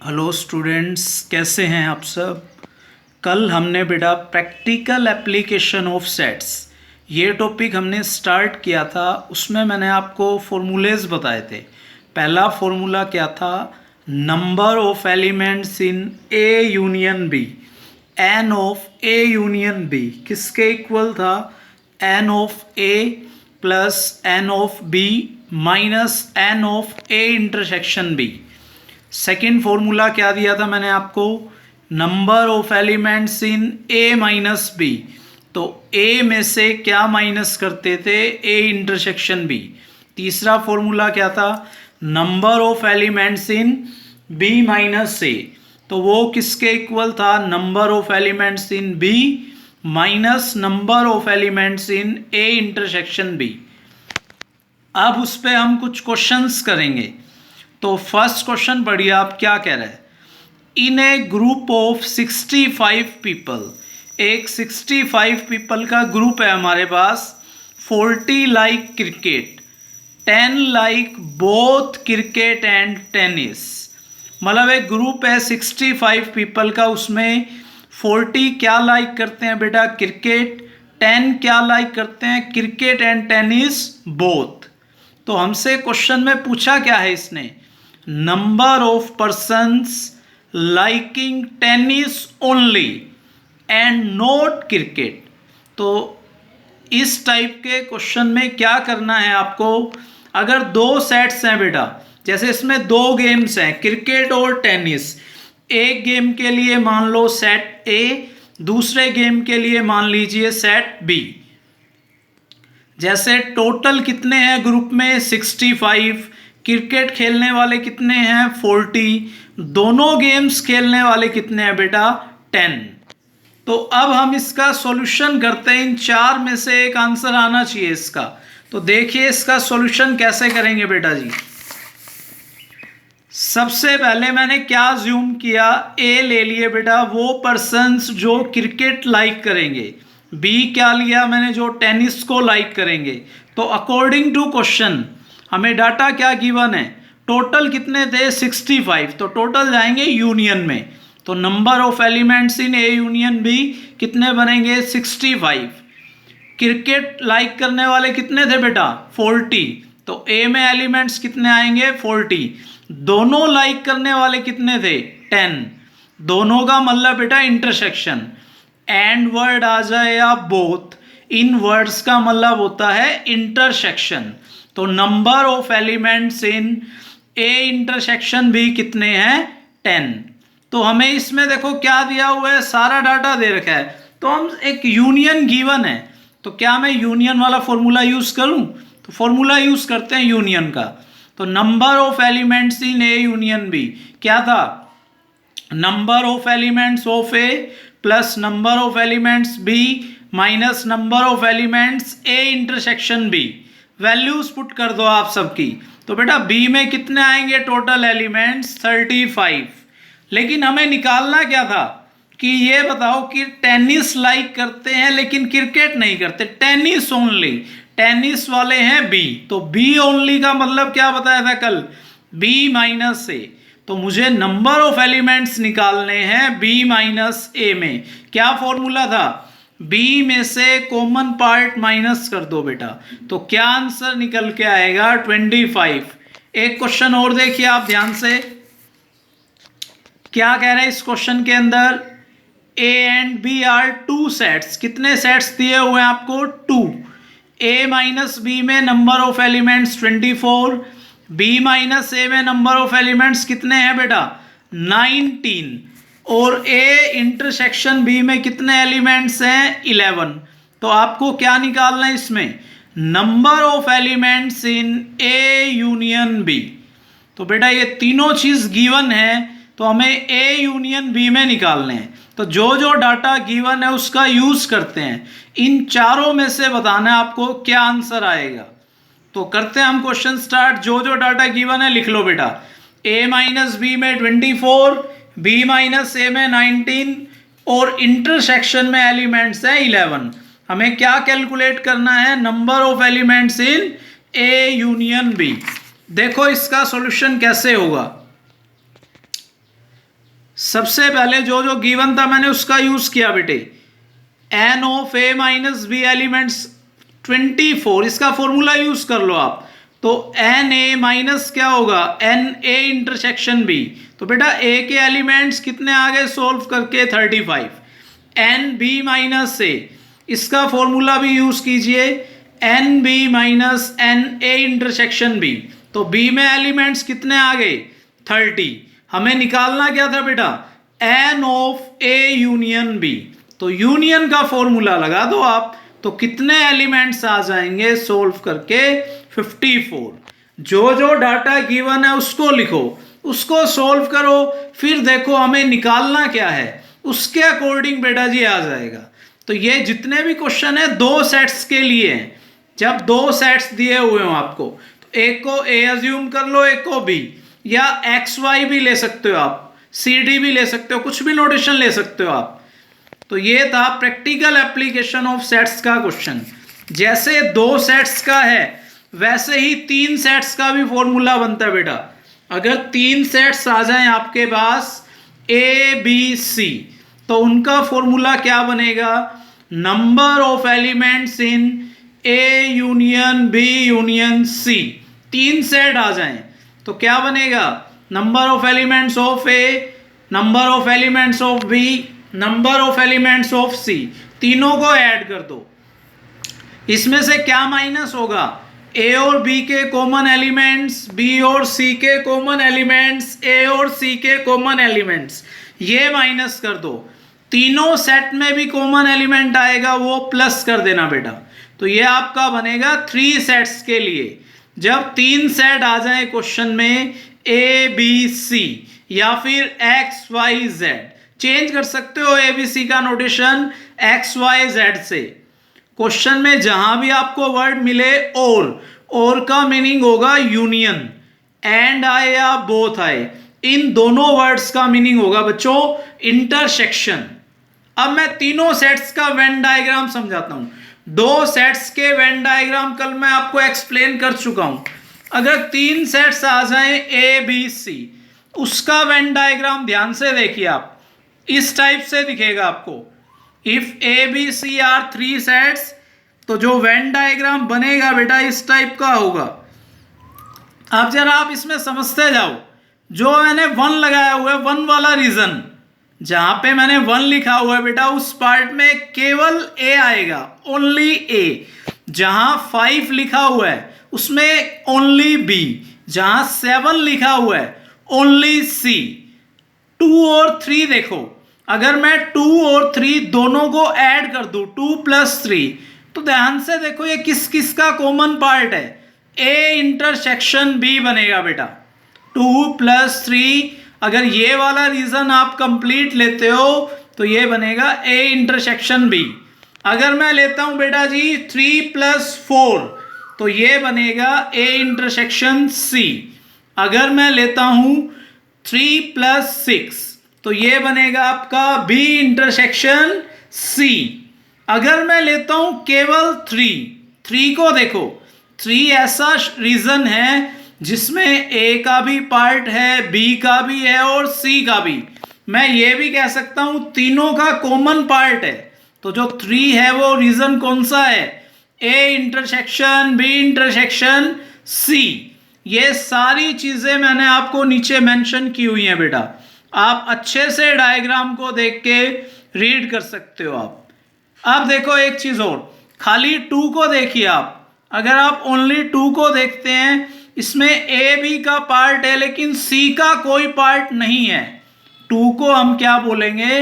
Hello students, कैसे हैं आप सब। कल हमने बेटा प्रैक्टिकल एप्लीकेशन ऑफ सेट्स ये टॉपिक हमने स्टार्ट किया था। उसमें मैंने आपको फॉर्मूलेज बताए थे। पहला फॉर्मूला क्या था? Number of elements in A union B, N of A union B किसके इक्वल था? N of A plus N of B minus N of A intersection B. Second formula क्या दिया था मैंने आपको? Number of elements in A minus B. तो A में से क्या माइनस करते थे? A intersection B. तीसरा फॉर्मूला क्या था? Number of elements in B minus A. तो वो किसके इक्वल था? Number of elements in B minus number of elements in A intersection B. अब उस पर हम कुछ क्वेश्चंस करेंगे। तो फर्स्ट क्वेश्चन पढ़िए, आप क्या कह रहे हैं। इन ए ग्रुप ऑफ 65 पीपल, एक 65 पीपल का ग्रुप है हमारे पास। 40 like cricket, 10 like both cricket and tennis. मतलब एक ग्रुप है 65 पीपल का, उसमें 40 क्या लाइक करते हैं बेटा? क्रिकेट। 10 क्या लाइक करते हैं? Cricket and tennis both. तो हमसे क्वेश्चन में पूछा क्या है इसने? Number of persons liking tennis only and not cricket. तो इस टाइप के क्वेश्चन में क्या करना है आपको? अगर दो सेट्स हैं बेटा, जैसे इसमें दो गेम्स हैं क्रिकेट और टेनिस, एक गेम के लिए मान लो सेट ए, दूसरे गेम के लिए मान लीजिए सेट बी। जैसे टोटल कितने हैं ग्रुप में? 65। क्रिकेट खेलने वाले कितने हैं? 40। दोनों गेम्स खेलने वाले कितने हैं बेटा? 10। तो अब हम इसका सॉल्यूशन करते हैं। इन चार में से एक आंसर आना चाहिए इसका। तो देखिए इसका सॉल्यूशन कैसे करेंगे बेटा जी। सबसे पहले मैंने क्या ज्यूम किया? ए ले लिए बेटा वो पर्सन्स जो क्रिकेट लाइक करेंगे। बी क्या लिया मैंने? जो टेनिस को लाइक करेंगे। तो अकॉर्डिंग टू क्वेश्चन हमें डाटा क्या गिवन है? टोटल कितने थे? 65। तो टोटल जाएंगे यूनियन में। तो number of elements in A union B कितने बनेंगे? 65। क्रिकेट लाइक करने वाले कितने थे बेटा? 40। तो ए में एलिमेंट्स कितने आएंगे? 40। दोनों लाइक करने वाले कितने थे? 10। दोनों का मतलब बेटा इंटरसेक्शन। एंड वर्ड आ जाए या बोथ, इन वर्ड्स का मतलब होता है इंटरसेक्शन। तो number of elements in A intersection भी कितने हैं? 10। तो हमें इसमें देखो क्या दिया हुआ है, सारा डाटा दे रखा है। तो हम एक यूनियन गिवन है, तो क्या मैं यूनियन वाला फॉर्मूला यूज करूं? तो फॉर्मूला यूज करते हैं यूनियन का। तो number of elements in A union B क्या था? Number of elements of A plus number of elements B minus number of elements A intersection B. Values put कर दो आप सबकी। तो बेटा बी में कितने आएंगे टोटल एलिमेंट्स? 35। लेकिन हमें निकालना क्या था कि ये बताओ कि टेनिस लाइक करते हैं लेकिन क्रिकेट नहीं करते, टेनिस ओनली। टेनिस वाले हैं बी। तो बी ओनली का मतलब क्या बताया था कल? B minus A. तो मुझे नंबर ऑफ एलिमेंट्स निकालने हैं बी माइनस ए में। क्या फॉर्मूला था? बी में से कॉमन पार्ट माइनस कर दो बेटा। तो क्या आंसर निकल के आएगा? 25। एक क्वेश्चन और देखिए आप ध्यान से, क्या कह रहे हैं इस क्वेश्चन के अंदर? A and B are two sets. कितने सेट्स दिए हुए हैं आपको? 2। ए माइनस बी में number of elements 24, B minus A में नंबर ऑफ एलिमेंट्स कितने हैं बेटा? 19। और ए इंटरसेक्शन बी में कितने एलिमेंट्स हैं? 11। तो आपको क्या निकालना है इसमें? Number of elements in A union B. तो बेटा ये तीनों चीज गिवन है, तो हमें ए यूनियन बी में निकालने हैं। तो जो जो डाटा गिवन है उसका यूज करते हैं। इन चारों में से बताना है आपको क्या आंसर आएगा। तो करते हैं हम क्वेश्चन स्टार्ट। जो जो डाटा गिवन है लिख लो बेटा। ए माइनस बी में 24, बी माइनस ए में 19 और इंटरसेक्शन में एलिमेंट्स है 11। हमें क्या कैलकुलेट करना है? Number of elements in A union B. देखो इसका सॉल्यूशन कैसे होगा। सबसे पहले जो जो गिवन था मैंने उसका यूज किया बेटे, n of A minus B elements 24, इसका फॉर्मूला यूज कर लो आप। तो एन ए माइनस क्या होगा, एन ए इंटरसेक्शन बी। तो बेटा ए के एलिमेंट्स कितने आ गए सोल्व करके 35, एन बी माइनस ए, इसका फॉर्मूला भी यूज कीजिए, n B minus n A intersection B. तो बी में एलिमेंट्स कितने आ गए 30। हमें निकालना क्या था बेटा, n of A union B. तो यूनियन का फॉर्मूला लगा दो आप, तो कितने एलिमेंट्स आ जाएंगे सोल्व करके 54। जो जो डाटा गिवन है उसको लिखो, उसको सोल्व करो, फिर देखो हमें निकालना क्या है, उसके अकॉर्डिंग बेटा जी आ जाएगा। तो ये जितने भी क्वेश्चन है दो सेट्स के लिए हैं। जब दो सेट्स दिए हुए हो आपको, तो एक को ए अज्यूम कर लो, एक को बी, या एक्स वाई भी ले सकते हो आप, सी डी भी ले सकते हो, कुछ भी नोटेशन ले सकते हो आप। तो ये था प्रैक्टिकल एप्लीकेशन ऑफ सेट्स का क्वेश्चन। जैसे दो सेट्स का है वैसे ही तीन सेट्स का भी फॉर्मूला बनता है बेटा। अगर तीन सेट्स आ जाएं आपके पास ए बी सी, तो उनका फॉर्मूला क्या बनेगा, number of elements in A union B union C. तीन सेट आ जाएं तो क्या बनेगा, number of elements of A, number of elements of B, number of elements of C. तीनों को ऐड कर दो। इसमें से क्या माइनस होगा, ए और बी के कॉमन एलिमेंट्स, बी और सी के कॉमन एलिमेंट्स, ए और सी के कॉमन एलिमेंट्स, ये माइनस कर दो। तीनों सेट में भी कॉमन एलिमेंट आएगा वो प्लस कर देना बेटा। तो ये आपका बनेगा 3 सेट्स के लिए। जब 3 सेट आ जाए क्वेश्चन में ए बी सी या फिर एक्स वाई जेड, चेंज कर सकते हो ए बी सी का नोटेशन एक्स वाई जेड से। क्वेश्चन में जहां भी आपको वर्ड मिले और का मीनिंग होगा यूनियन, एंड आए या बोथ आए, इन दोनों वर्ड्स का मीनिंग होगा बच्चों इंटरसेक्शन। अब मैं तीनों सेट्स का वेन डायग्राम समझाता हूं। दो सेट्स के वेन डायग्राम कल मैं आपको एक्सप्लेन कर चुका हूं। अगर 3 सेट्स आ जाएं ए बी सी, उसका वेन डायग्राम ध्यान से देखिए आप, इस टाइप से दिखेगा आपको। If A B C are 3 sets, तो जो वेन डायग्राम बनेगा बेटा इस टाइप का होगा। अब जरा आप इसमें समझते जाओ। जो मैंने 1 लगाया हुआ है, 1 वाला रीजन, जहां पे मैंने 1 लिखा हुआ है बेटा, उस पार्ट में केवल ए आएगा, ओनली ए। जहां 5 लिखा हुआ है उसमें ओनली बी। जहां 7 लिखा हुआ है ओनली सी। 2 और 3 देखो, अगर मैं 2 और 3 दोनों को ऐड कर दूं, 2 + 3, तो ध्यान से देखो ये किस किस का कॉमन पार्ट है, ए इंटरसेक्शन बी बनेगा बेटा। 2 + 3, अगर ये वाला रीजन आप कंप्लीट लेते हो तो ये बनेगा ए इंटरसेक्शन बी। अगर मैं लेता हूं बेटा जी 3 + 4, तो ये बनेगा ए इंटरसेक्शन सी। अगर मैं लेता हूं 3 + 6, तो ये बनेगा आपका बी इंटरसेक्शन सी। अगर मैं लेता हूं केवल 3 को देखो, 3 ऐसा रीजन है जिसमें ए का भी पार्ट है, बी का भी है और सी का भी। मैं ये भी कह सकता हूं तीनों का कॉमन पार्ट है। तो जो 3 है वो रीजन कौन सा है, A intersection B intersection C. ये सारी चीजें मैंने आपको नीचे मेंशन की हुई हैं बेटा। आप अच्छे से डायग्राम को देख के रीड कर सकते हो आप। अब देखो एक चीज और, खाली 2 को देखिए आप। अगर आप ओनली 2 को देखते हैं, इसमें ए बी का पार्ट है लेकिन सी का कोई पार्ट नहीं है। 2 को हम क्या बोलेंगे,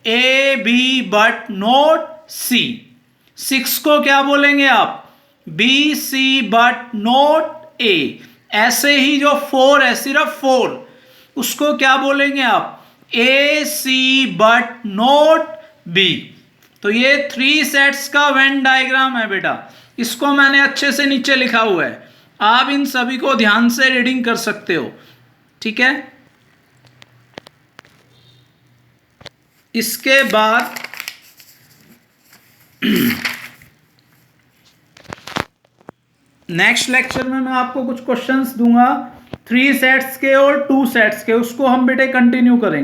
A B but not C. 6 को क्या बोलेंगे आप, B C but not A. ऐसे ही जो 4 है, सिर्फ 4, उसको क्या बोलेंगे आप, ए सी बट नॉट बी। तो ये 3 सेट्स का वेन डायग्राम है बेटा। इसको मैंने अच्छे से नीचे लिखा हुआ है, आप इन सभी को ध्यान से रीडिंग कर सकते हो, ठीक है। इसके बाद नेक्स्ट लेक्चर में मैं आपको कुछ क्वेश्चंस दूंगा 3 सेट्स के और 2 सेट्स के, उसको हम बेटे कंटिन्यू करेंगे।